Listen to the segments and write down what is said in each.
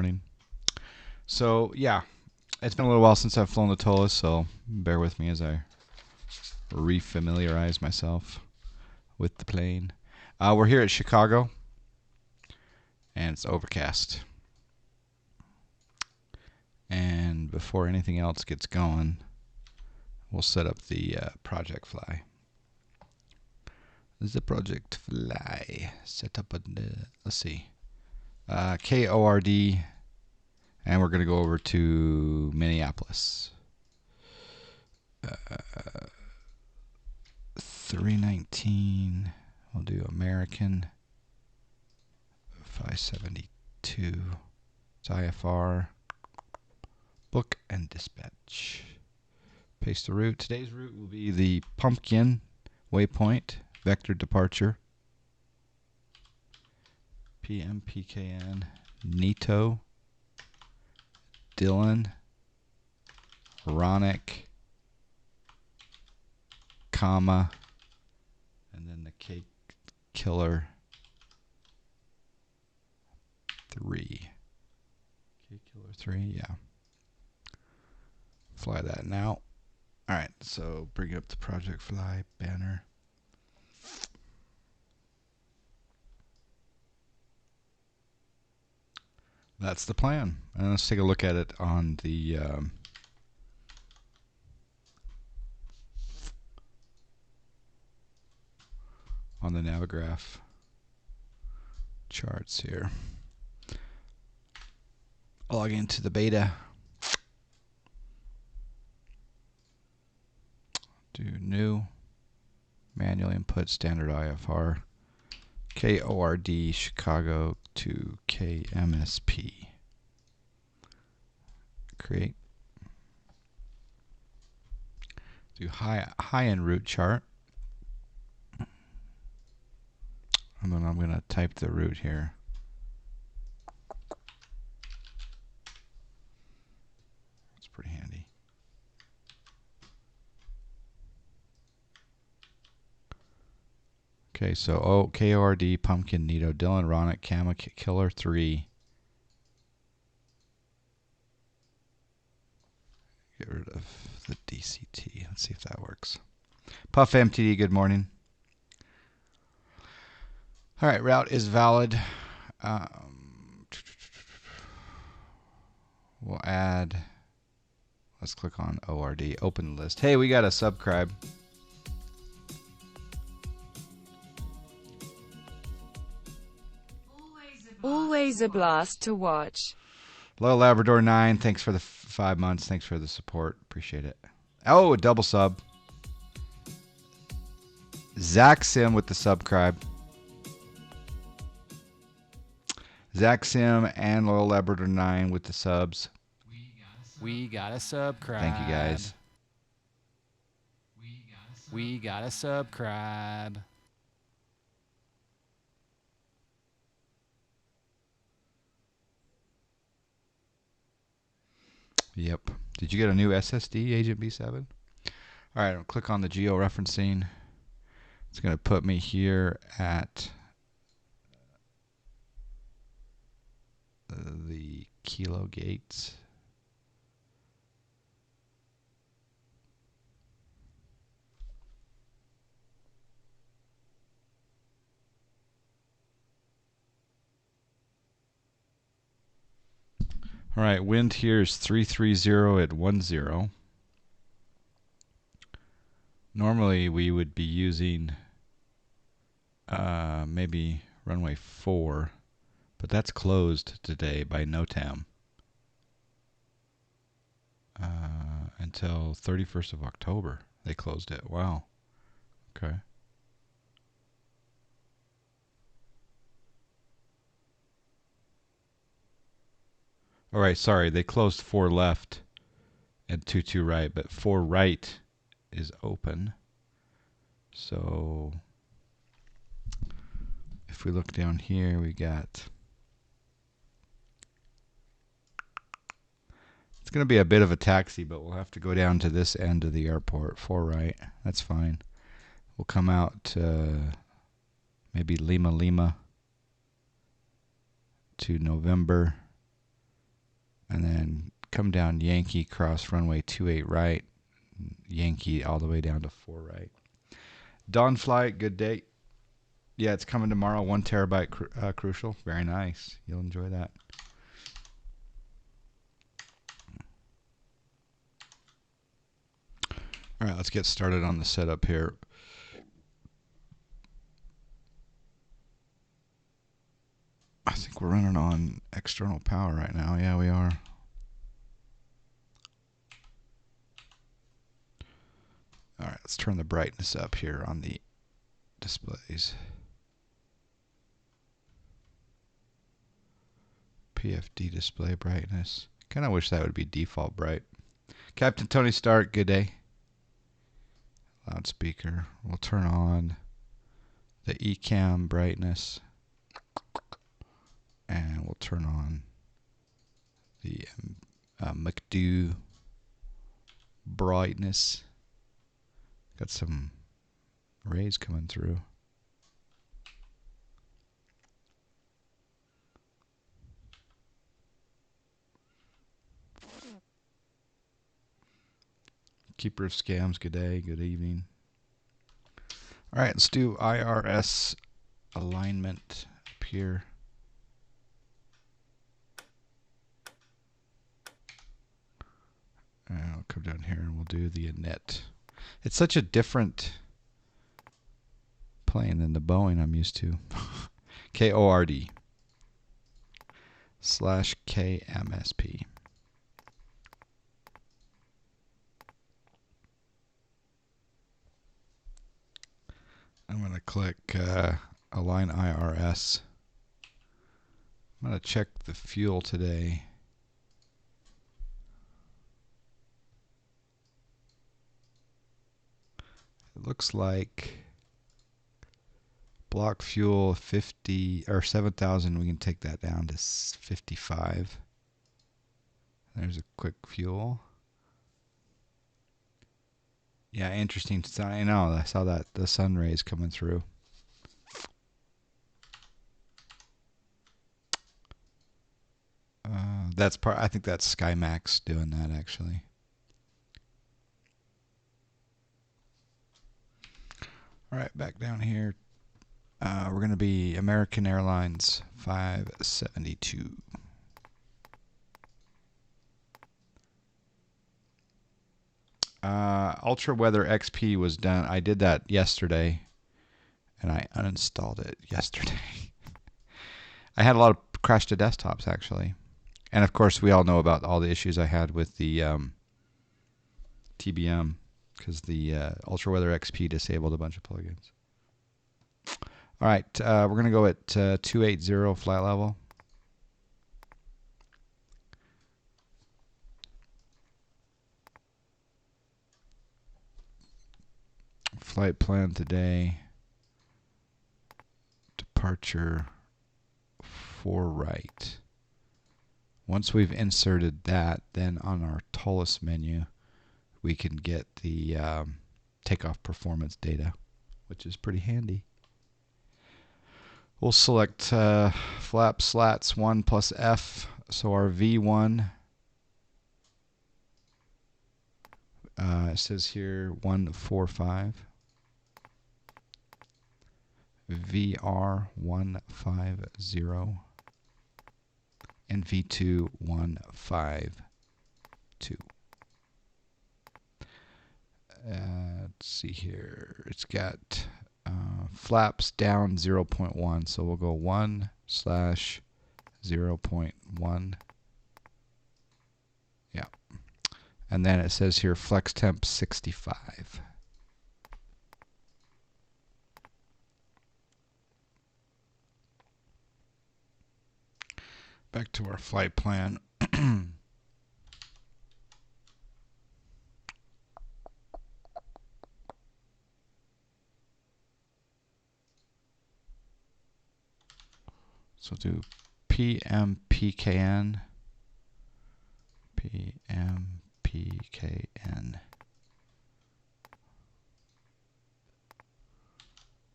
morning. So, yeah, it's been a little while since I've flown the Toliss, so bear with me as I refamiliarize myself with the plane. We're here at Chicago, and it's overcast. And before anything else gets going, we'll set up the project fly. This is the project fly. Set up let's see, KORD, and we're going to go over to Minneapolis. 319, we'll do American. 572, it's IFR. Book and dispatch. Paste the route. Today's route will be the Pumpkin waypoint, vector departure. PMPKN, Nito, Dylan, Ronick, comma, and then the K Killer 3. K Killer 3, yeah. Fly that now. Alright, so bring up the project fly banner. That's the plan. And let's take a look at it on the Navigraph charts here. Log into the beta. Do new. Manual input, standard IFR. KORD Chicago to KMSP. Create. Do high-end route chart. And then I'm going to type the route here. That's pretty handy. Okay, so KORD, Pumpkin, Nito, Dylan, Ronick, Kama, Killer 3. Get rid of the DCT. Let's see if that works. Puff MTD, good morning. All right, route is valid. We'll add, let's click on ORD, open list. Hey, we got a subscribe. Always a blast to watch. Loyal Labrador 9, thanks for the 5 months. Thanks for the support. Appreciate it. Oh, a double sub. Zach Sim with the subscribe. Zach Sim and Loyal Labrador 9 with the subs. We got a subscribe. Thank you, guys. We got a subscribe. Yep. Did you get a new SSD, Agent B7? All right, I'll click on the geo-referencing. It's going to put me here at the Kilo Gates. All right, wind here is 330 at 10. Normally we would be using maybe runway 4, but that's closed today by NOTAM until 31st of October. They closed it. Wow. Okay. All right, sorry, they closed 4 left and 22 right, but 4 right is open. So if we look down here, we got, it's going to be a bit of a taxi, but we'll have to go down to this end of the airport. 4 right, that's fine. We'll come out maybe Lima to November. and then come down Yankee, cross runway 28 right, Yankee all the way down to 4 right. Dawn flight, good day. Yeah, it's coming tomorrow. 1 terabyte crucial. Very nice. You'll enjoy that. All right, let's get started on the setup here. I think we're running on external power right now. Yeah, we are. All right, let's turn the brightness up here on the displays. PFD display brightness. Kind of wish that would be default bright. Captain Tony Stark, good day. Loudspeaker. We'll turn on the eCam brightness. And we'll turn on the McDo brightness. Got some rays coming through. Keeper of Scams, good day, good evening. All right, let's do IRS alignment up here. And I'll come down here and we'll do the Annette. It's such a different plane than the Boeing I'm used to. KORD / KMSP. I'm going to click Align IRS. I'm going to check the fuel today. It looks like block fuel 50 or 7,000. We can take that down to 55. There's a quick fuel. Yeah, interesting. I know. I saw that the sun rays coming through. That's part. I think that's SkyMax doing that actually. All right, back down here. We're going to be American Airlines 572. Ultra Weather XP was done. I did that yesterday, and I uninstalled it yesterday. I had a lot of crash to desktops, actually. And, of course, we all know about all the issues I had with the TBM because the Ultra Weather XP disabled a bunch of plugins. All right, we're going to go at 280 flight level. Flight plan today. Departure 4 right. Once we've inserted that, then on our Toliss menu, we can get the takeoff performance data, which is pretty handy. We'll select flap slats 1 plus F, so our V1, it says here 145, VR 150, and V2 152. Let's see here. It's got flaps down 0.1, so we'll go 1/0.1. Yeah. And then it says here flex temp 65. Back to our flight plan. So do PMPKN. PMPKN.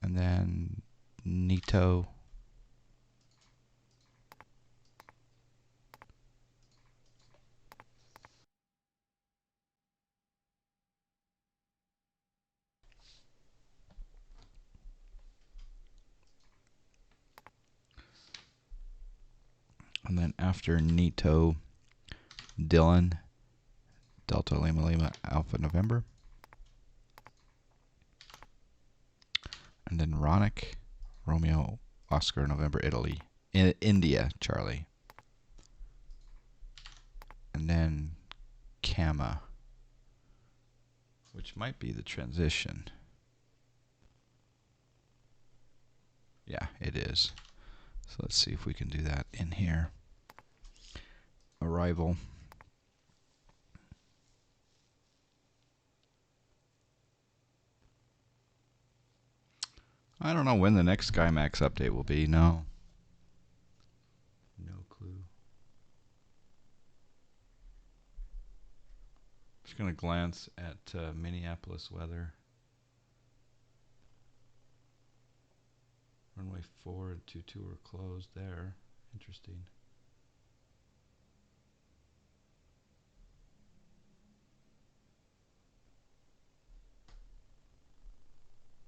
And then NITO. And then after Nito, Dylan, Delta Lima Lima Alpha November. And then Ronick, Romeo Oscar November Italy. India, Charlie. And then Kama, which might be the transition. Yeah, it is. So let's see if we can do that in here. Arrival. I don't know when the next SkyMax update will be. No clue. Just going to glance at Minneapolis weather. Runway 4 and 22 are closed there. Interesting.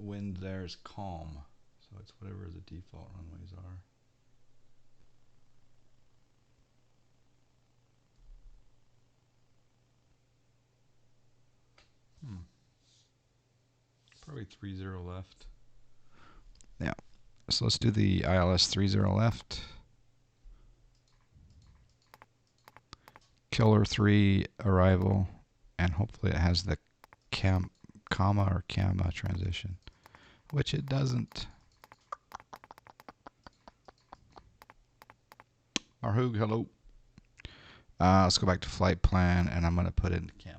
Wind there is calm, so it's whatever the default runways are. Probably 30 left. Yeah. So let's do the ILS 30 left. Killer 3 arrival, and hopefully it has the comma or Kama transition, which it doesn't. Arhug, hello. Let's go back to flight plan, and I'm going to put in Kama.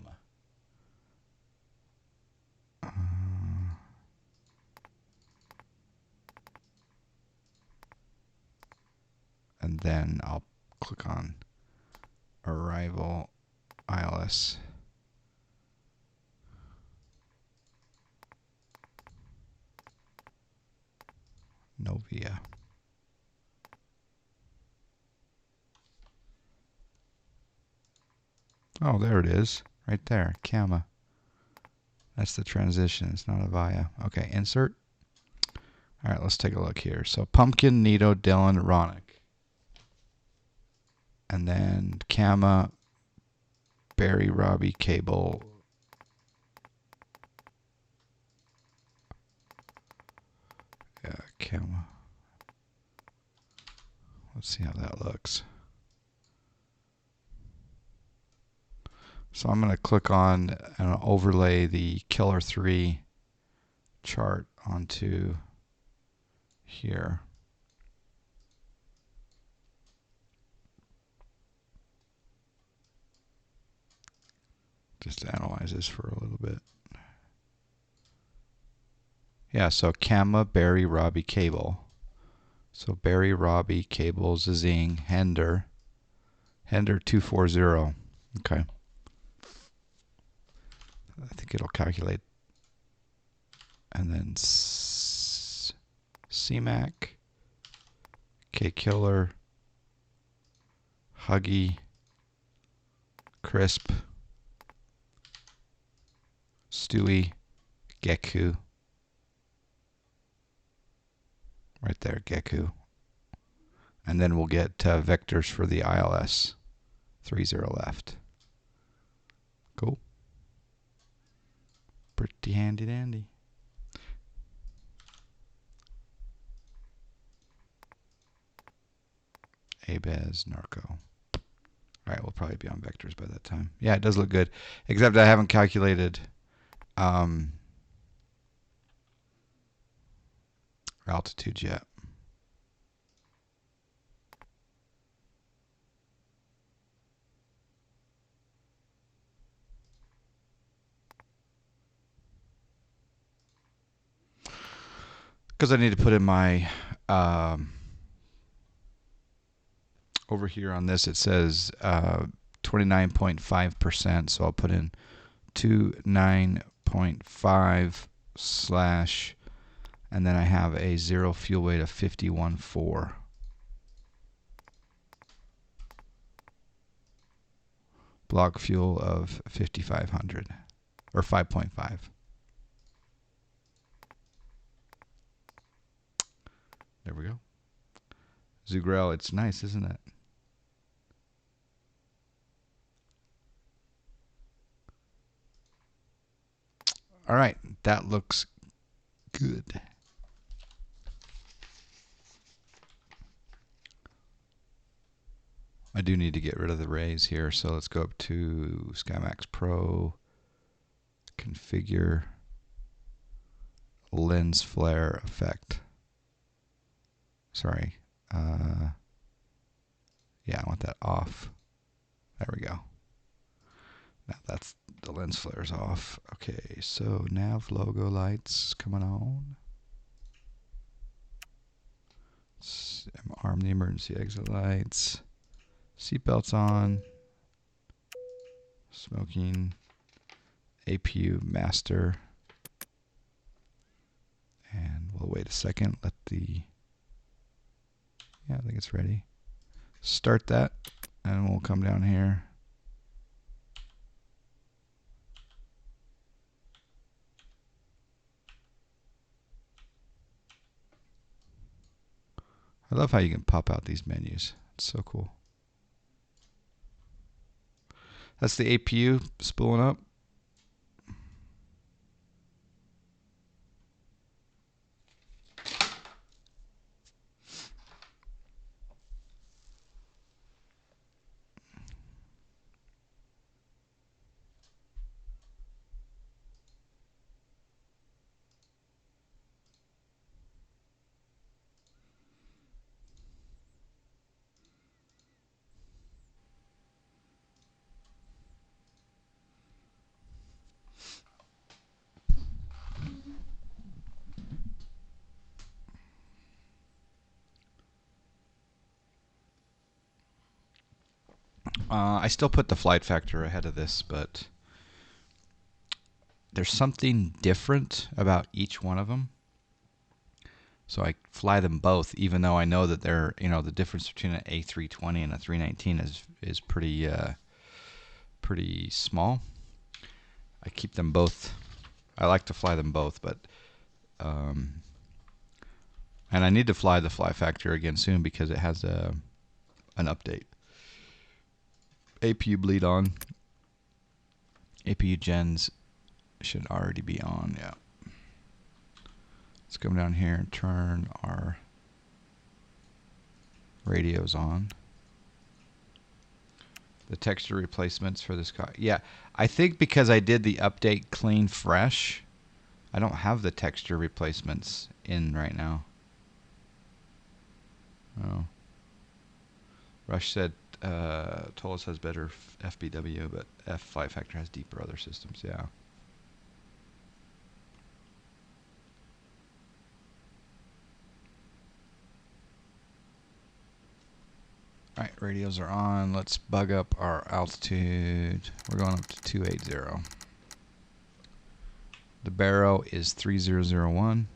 And then I'll click on arrival ILS. Novia. Oh, there it is. Right there. Kama. That's the transition. It's not a via. Okay, insert. All right, let's take a look here. So Pumpkin, Nito, Dylan, Ronick. And then Kama, Barry, Robbie, Cable. Yeah, Kama. Let's see how that looks. So I'm going to click on and overlay the Killer 3 chart onto here. Just to analyze this for a little bit. Yeah, so Kama, Barry, Robbie, Cable. So Barry, Robbie, Cable, Zazing, Hender. Hender 240. Okay. I think it'll calculate. And then CMAC, K Killer, Huggy, Crisp, Stewie, Geku. Right there, Geku. And then we'll get vectors for the ILS 30 left. Cool. Pretty handy dandy. Abez, Narco. All right, we'll probably be on vectors by that time. Yeah, it does look good, except I haven't calculated altitude yet. Because I need to put in my over here on this, it says 29.5%, so I'll put in 29.5 slash, and then I have a zero fuel weight of 51.4. Block fuel of 5,500 or 5.5. There we go. Zugrel, it's nice, isn't it? All right, that looks good. I do need to get rid of the rays here, so let's go up to SkyMax Pro, configure lens flare effect. Sorry. Yeah, I want that off. There we go. Now that's the lens flare's off. Okay, so nav logo lights coming on. Arm the emergency exit lights. Seatbelts on. Smoking. APU master. And we'll wait a second. Let the... Yeah, I think it's ready. Start that. And we'll come down here. I love how you can pop out these menus. It's so cool. That's the APU spooling up. I still put the flight factor ahead of this, but there's something different about each one of them. So I fly them both, even though I know that they're, the difference between an A320 and a 319 is pretty small. I keep them both. I like to fly them both, but and I need to fly the fly factor again soon because it has an update. APU bleed on. APU gens should already be on. Yeah. Let's come down here and turn our radios on. The texture replacements for this car. Yeah, I think because I did the update clean fresh, I don't have the texture replacements in right now. Oh. Rush said Toliss has better FBW, but F5 Factor has deeper other systems. Yeah. All right, radios are on. Let's bug up our altitude. We're going up to 280. The Barrow is 3001.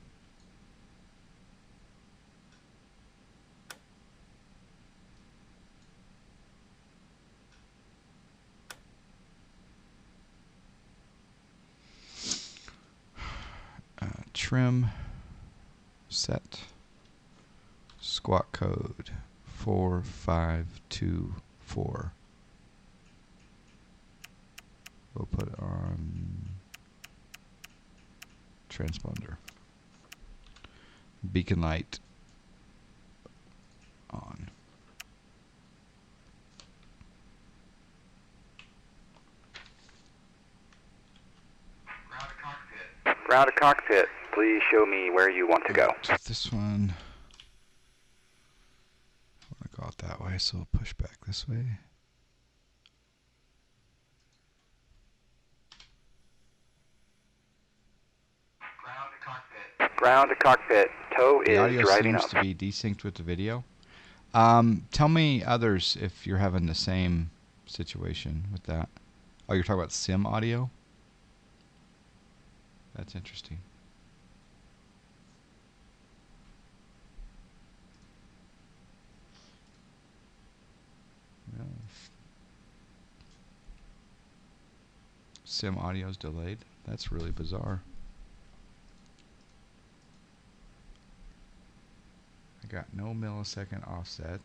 Trim set squawk code 4524. We'll put it on transponder. Beacon light on. Ground to cockpit. Please show me where you want to go. So this one, I want to go out that way, so we'll push back this way. Ground to cockpit. Ground to cockpit. Tow The is audio driving seems up. to be desynced with the video. Tell me others if you're having the same situation with that. Oh, you're talking about sim audio? That's interesting. Well, sim audio is delayed. That's really bizarre. I got no millisecond offset.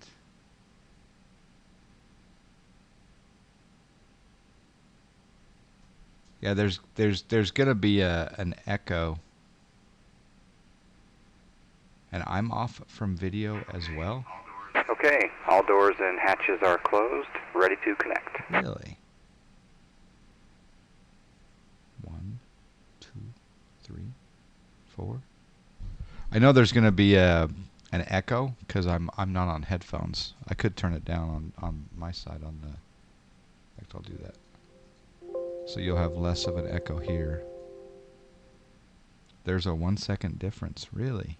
Yeah, there's gonna be an echo, and I'm off from video as well. Okay, all doors and hatches are closed, ready to connect. Really? 1, 2, 3, 4. I know there's gonna be an echo because I'm not on headphones. I could turn it down on my side on the. In fact, I'll do that. So you'll have less of an echo here. There's a 1 second difference, really.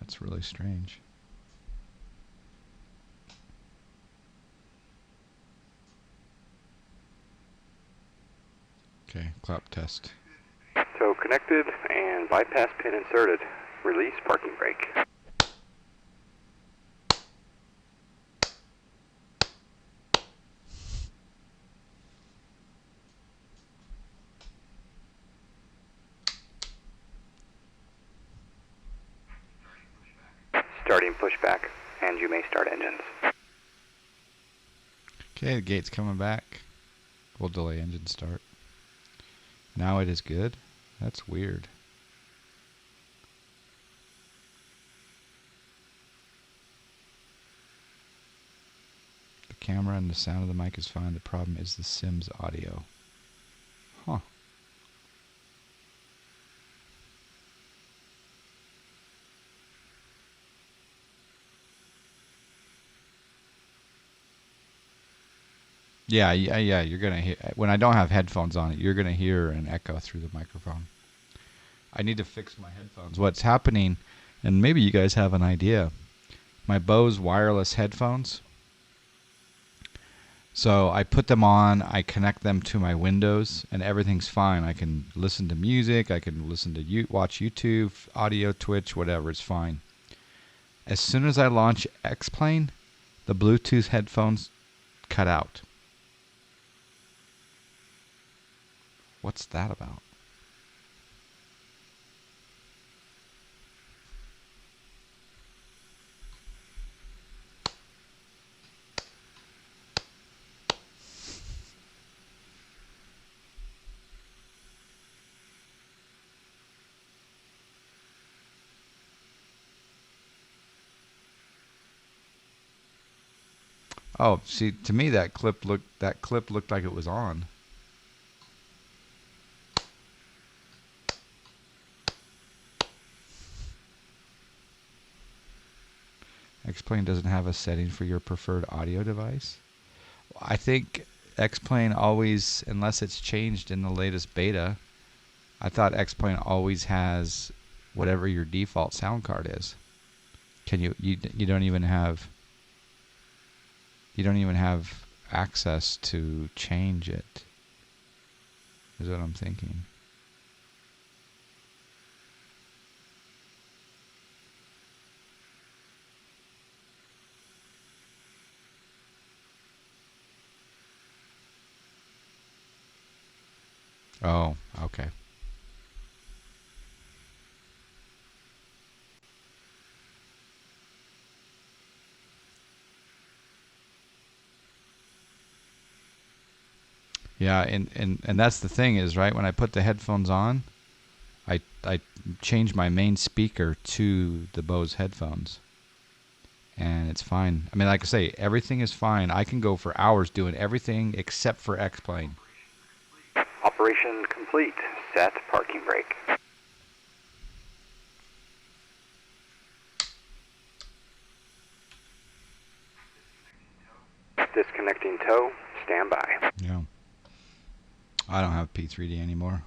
That's really strange. Okay, clap test. So connected and bypass pin inserted. Release parking brake. Starting pushback, and you may start engines. Okay, the gate's coming back. We'll delay engine start. Now it is good. That's weird. The camera and the sound of the mic is fine. The problem is the Sims audio. Huh. Yeah, you're gonna hear when I don't have headphones on it. You're gonna hear an echo through the microphone. I need to fix my headphones. What's happening, and maybe you guys have an idea. My Bose wireless headphones. So I put them on. I connect them to my Windows, and everything's fine. I can listen to music. I can listen to watch YouTube, audio, Twitch, whatever. It's fine. As soon as I launch X-Plane, the Bluetooth headphones cut out. What's that about? Oh, see, to me that clip looked like it was on. X-Plane doesn't have a setting for your preferred audio device. I think X-Plane always, unless it's changed in the latest beta, I thought X-Plane always has whatever your default sound card is. Can you don't even have access to change it. Is what I'm thinking. Oh, okay. Yeah, and that's the thing is, right, when I put the headphones on, I change my main speaker to the Bose headphones. And it's fine. I mean, like I say, everything is fine. I can go for hours doing everything except for X-Plane. Operation complete. Set parking brake. Disconnecting tow. Stand by. Yeah. I don't have P3D anymore.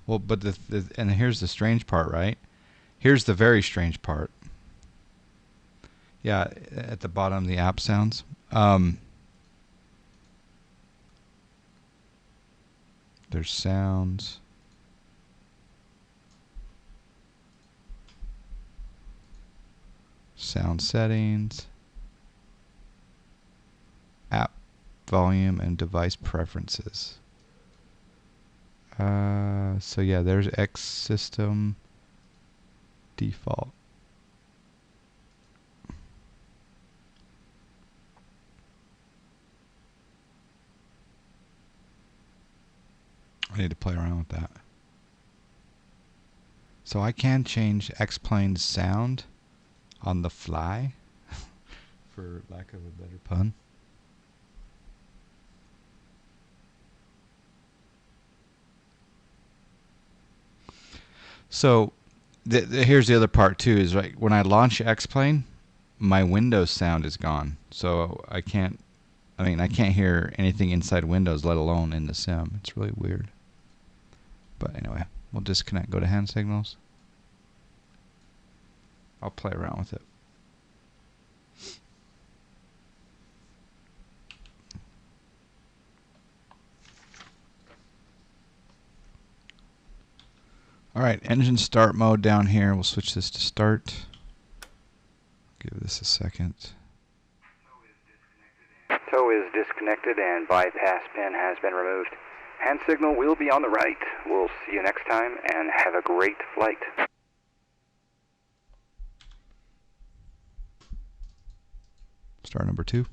Well, but and here's the strange part, right? Here's the very strange part. Yeah, at the bottom, the app sounds. There's sounds. Sound settings. App volume, and device preferences. So yeah, there's X system default. I need to play around with that. So I can change X-Plane's sound on the fly, for lack of a better pun. So here's the other part too, is right when I launch X-Plane, my Windows sound is gone. So I can't hear anything inside Windows, let alone in the sim. It's really weird. But anyway, we'll disconnect, go to hand signals. I'll play around with it. Alright, engine start mode down here. We'll switch this to start. Give this a second. Tow is disconnected and bypass pin has been removed. Hand signal will be on the right. We'll see you next time and have a great flight. Start number 2.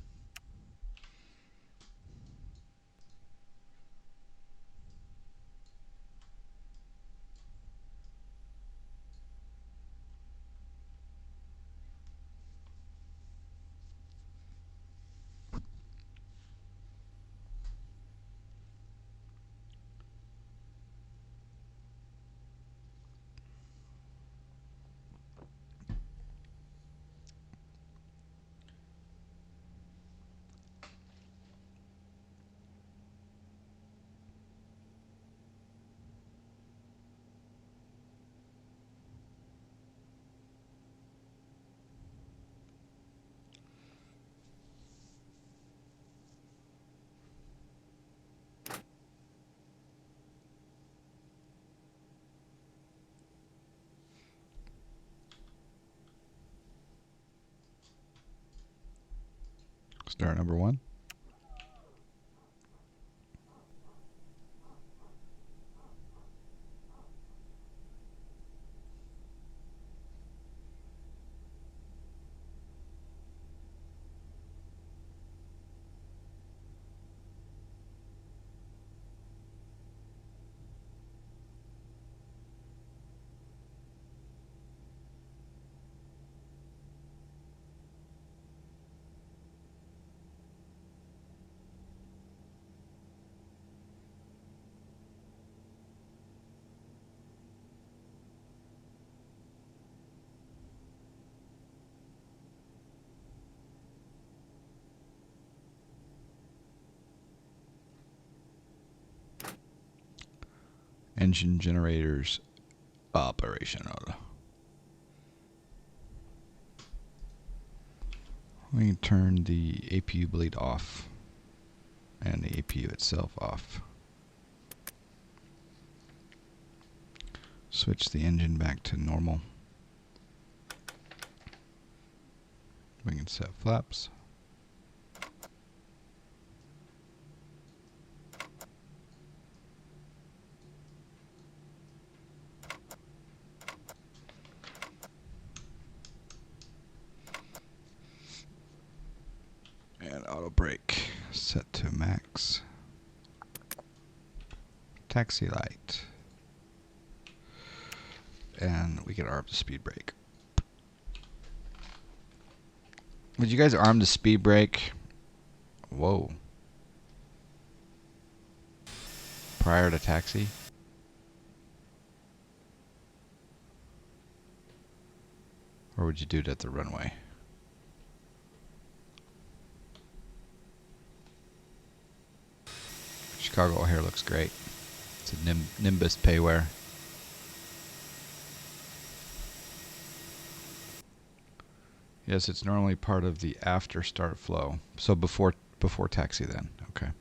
Start number 1. Engine generators operational. We can turn the APU bleed off and the APU itself off. Switch the engine back to normal. We can set flaps. And auto brake set to max. Taxi light. And we can arm the speed brake. Would you guys arm the speed brake? Whoa. Prior to taxi? Or would you do it at the runway? Chicago O'Hare looks great. It's a Nimbus payware. Yes, it's normally part of the after start flow. So before taxi then. Okay.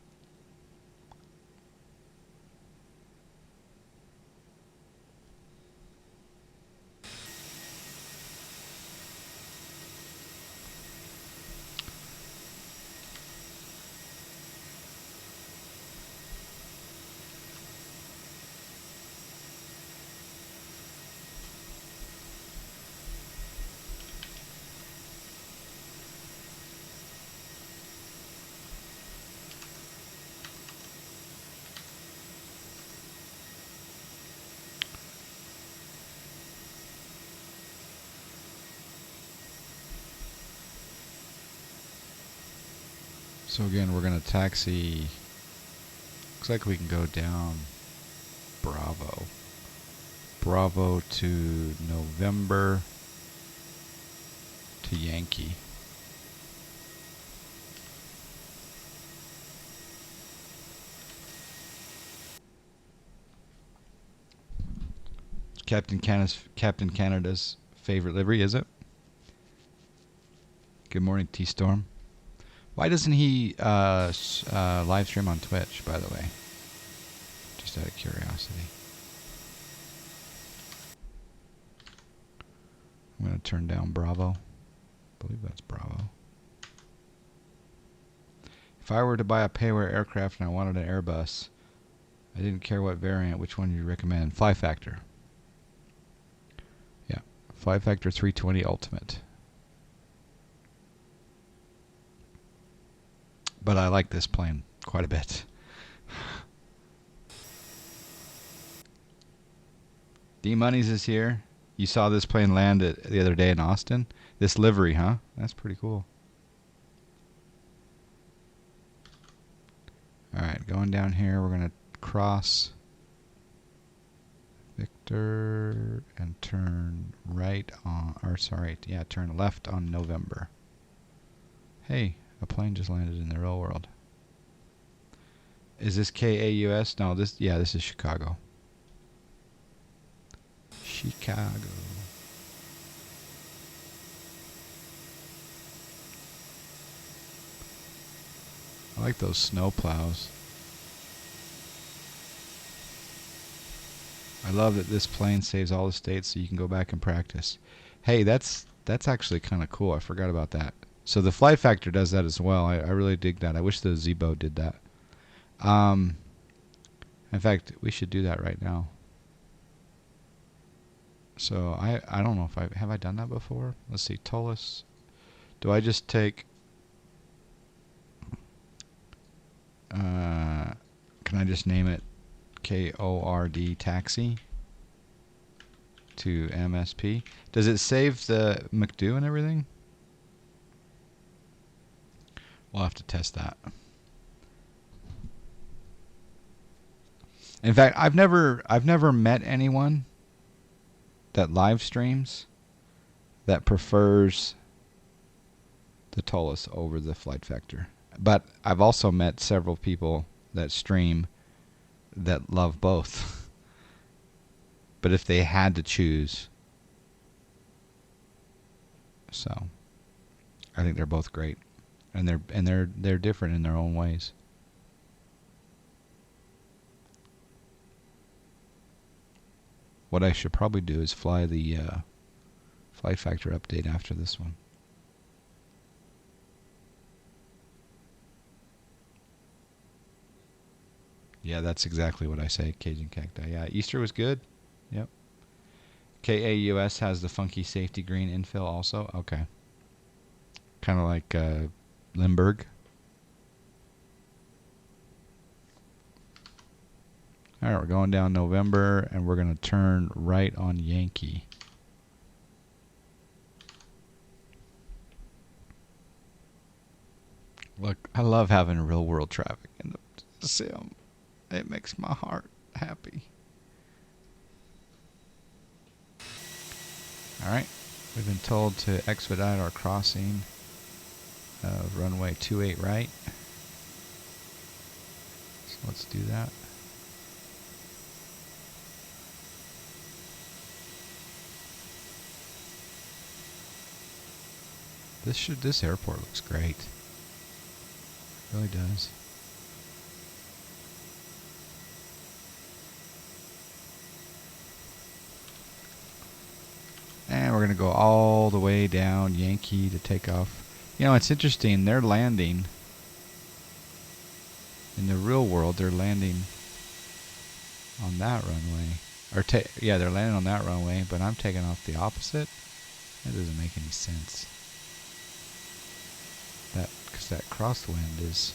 So again, we're going to taxi. Looks like we can go down Bravo. Bravo to November to Yankee. Captain Canada's favorite livery, is it? Good morning, T-Storm. Why doesn't he live stream on Twitch, by the way? Just out of curiosity. I'm going to turn down Bravo. I believe that's Bravo. If I were to buy a payware aircraft and I wanted an Airbus, I didn't care what variant, which one do you recommend? Fly Factor. Yeah, Fly Factor 320 Ultimate. But I like this plane quite a bit. D-Monies is here. You saw this plane land the other day in Austin? This livery, huh? That's pretty cool. Alright, going down here, we're going to cross Victor and turn right on, or sorry, yeah, turn left on November. Hey, a plane just landed in the real world. Is this KAUS? No, this is Chicago. Chicago. I like those snow plows. I love that this plane saves all the states so you can go back and practice. Hey, that's actually kind of cool. I forgot about that. So the Flight Factor does that as well. I really dig that. I wish the Zebo did that. In fact, we should do that right now. So I don't know if have I done that before? Let's see, Toliss. Do I just take can I just name it KORD taxi to MSP? Does it save the McDo and everything? We'll have to test that. In fact, I've never met anyone that live streams that prefers the Toliss over the Flight Factor. But I've also met several people that stream that love both. But if they had to choose, so I think they're both great, and they're different in their own ways. What I should probably do is fly the Flight Factor update after this one. Yeah, that's exactly what I say, Cajun Cacti. Yeah, Easter was good. Yep. KAUS has the funky safety green infill also. Okay. Kind of like Limburg. All right, we're going down November, and we're going to turn right on Yankee. Look, I love having real world traffic in the sim. It makes my heart happy. All right, we've been told to expedite our crossing of runway 28 right. So let's do that. This airport looks great. It really does. And we're going to go all the way down Yankee to take off. You know, it's interesting. They're landing. In the real world, they're landing on that runway. Yeah, they're landing on that runway, but I'm taking off the opposite. That doesn't make any sense. Because that crosswind is...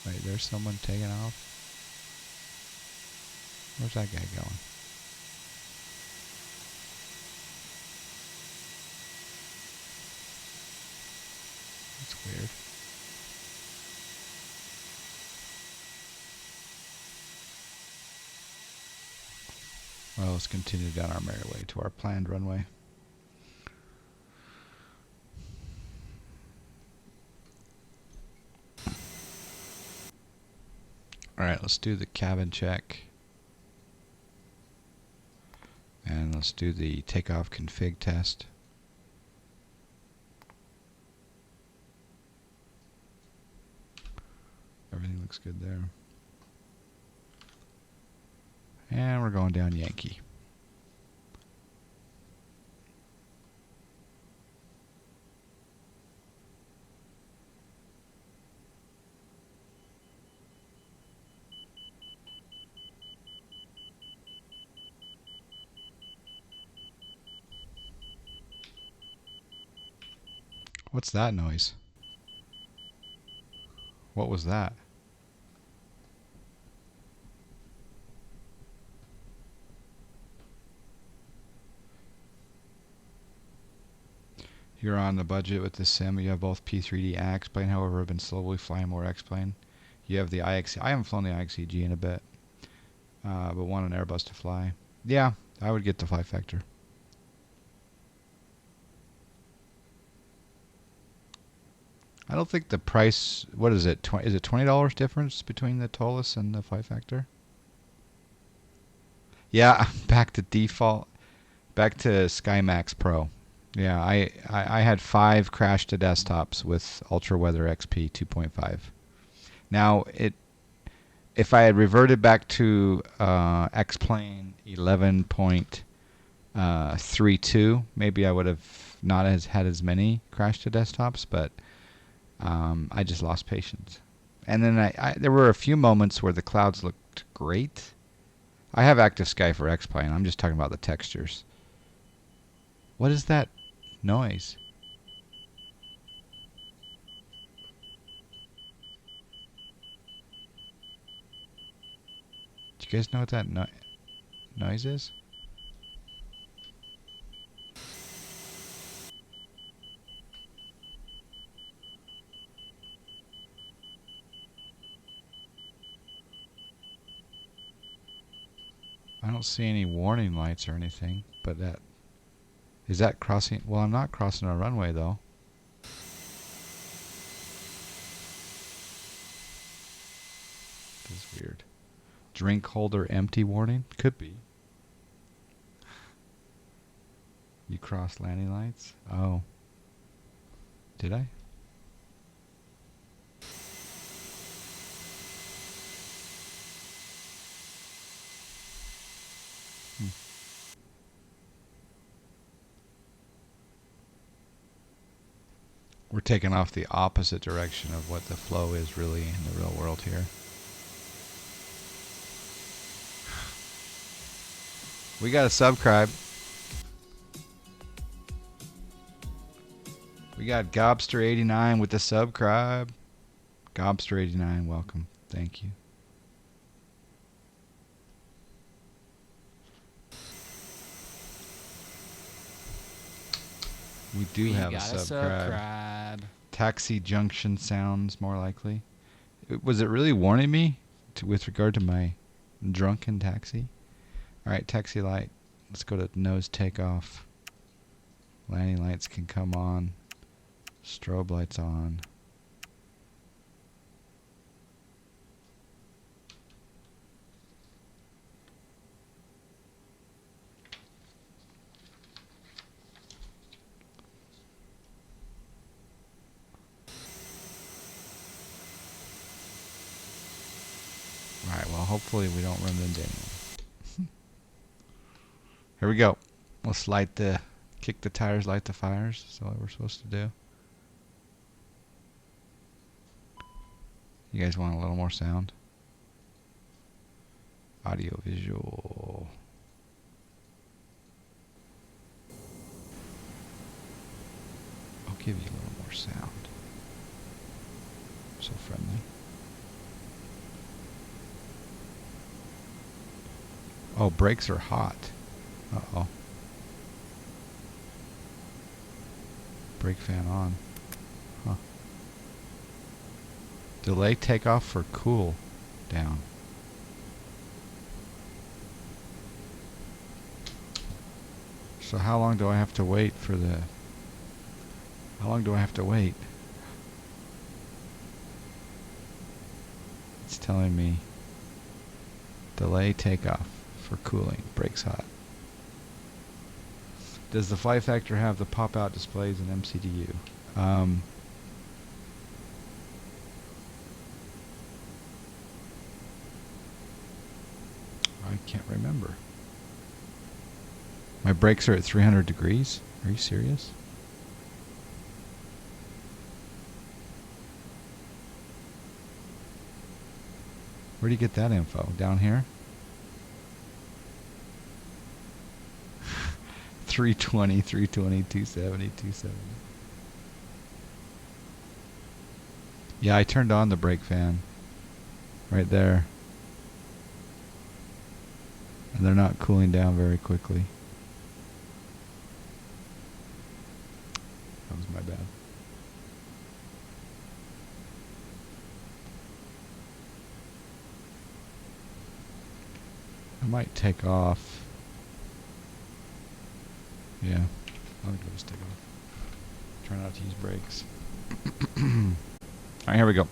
Wait, there's someone taking off? Where's that guy going? That's weird. Well, let's continue down our merry way to our planned runway. Alright, let's do the cabin check. And let's do the takeoff config test. Everything looks good there. And we're going down Yankee. What's that noise? What was that? You're on the budget with the sim. You have both P3D and X-Plane. However, I've been slowly flying more X-Plane. You have the IX. I haven't flown the IXEG in a bit, but want an Airbus to fly. Yeah, I would get the fly factor. I don't think the price. What is it? Is it $20 difference between the Toliss and the fly factor? Yeah, back to default. Back to SkyMax Pro. Yeah, I had 5 crash to desktops with Ultra Weather XP 2.5. Now if I had reverted back to X-Plane 11.32, maybe I would have not had as many crash to desktops, but I just lost patience. And then there were a few moments where the clouds looked great. I have Active Sky for X-Plane. I'm just talking about the textures. What is that noise? Do you guys know what that noise is? I don't see any warning lights or anything, but is that crossing? Well, I'm not crossing a runway though. This is weird. Drink holder empty warning? Could be. You crossed landing lights? Oh. Did I? We're taking off the opposite direction of what the flow is really in the real world here. We got a subscribe. We got Gobster89 with the subscribe. Gobster89, welcome. Thank you. We do have a subscribe. Taxi junction sounds more likely. Was it really warning me with regard to my drunken taxi? Alright, taxi light. Let's go to nose takeoff. Landing lights can come on. Strobe lights on. Alright, well hopefully we don't run into anyone. Here we go. Let's kick the tires, light the fires. That's what we're supposed to do. You guys want a little more sound? Audio, visual. I'll give you a little more sound. So friendly. Oh, brakes are hot. Uh-oh. Brake fan on. Huh. Delay takeoff for cool down. So how long do I have to wait for the... How long do I have to wait? It's telling me delay takeoff for cooling. Brakes hot. Does the flight factor have the pop-out displays in MCDU? I can't remember. My brakes are at 300 degrees? Are you serious? Where do you get that info? Down here? 320, 320, 270, 270. Yeah, I turned on the brake fan. Right there. And they're not cooling down very quickly. That was my bad. I might take off. Yeah, I'll just take off. Try not to use brakes. Alright, here we go.